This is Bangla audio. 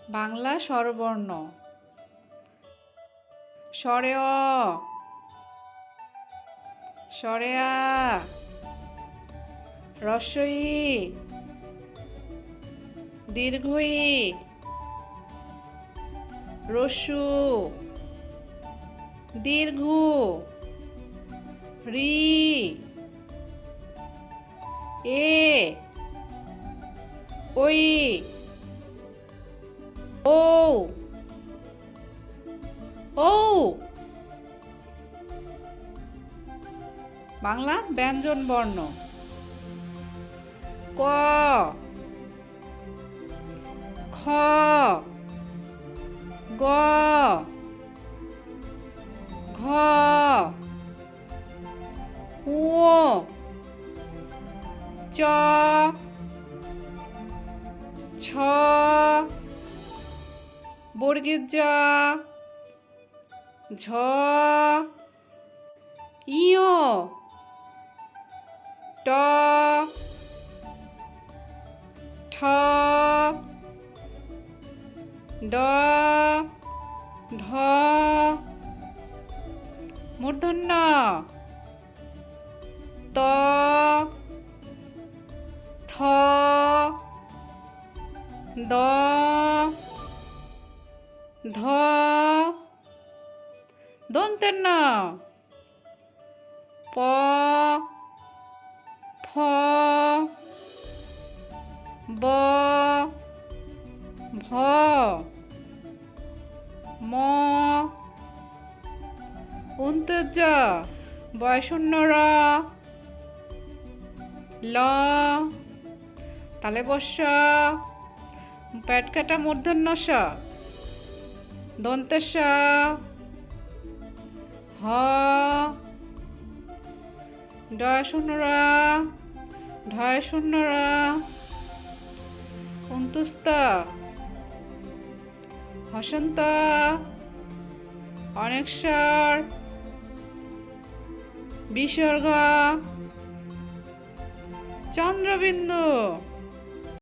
বাংলা স্বরবর্ণ স্বরে অ, স্বরে আ, হ্রস্ব ই, দীর্ঘ ই, হ্রস্ব দীর্ঘ রি, এ, ওই, ও, ও। বাংলা ব্যঞ্জন বর্ণ ক, খ, গ, ঘ, ঙ, চ, ছ, বর্গের জ, ঝ, ইয়, ট, ঠ, ড, ঢ, মূর্ধন্য ত, থ, দ, ধ, দন্তের ন প, ফ, ব, ভ, ম, অন্তর্য জ, বয়শূন্য র, ল, তালে বস্য, পেট কাটা মূর্ধন্য স, দন্তের স, হ, ডয়শূন্য র, ঢয়শূন্য র, অন্তুস্থ, হসন্ত, অনেকস্বর, বিসর্গ, চন্দ্রবিন্দু।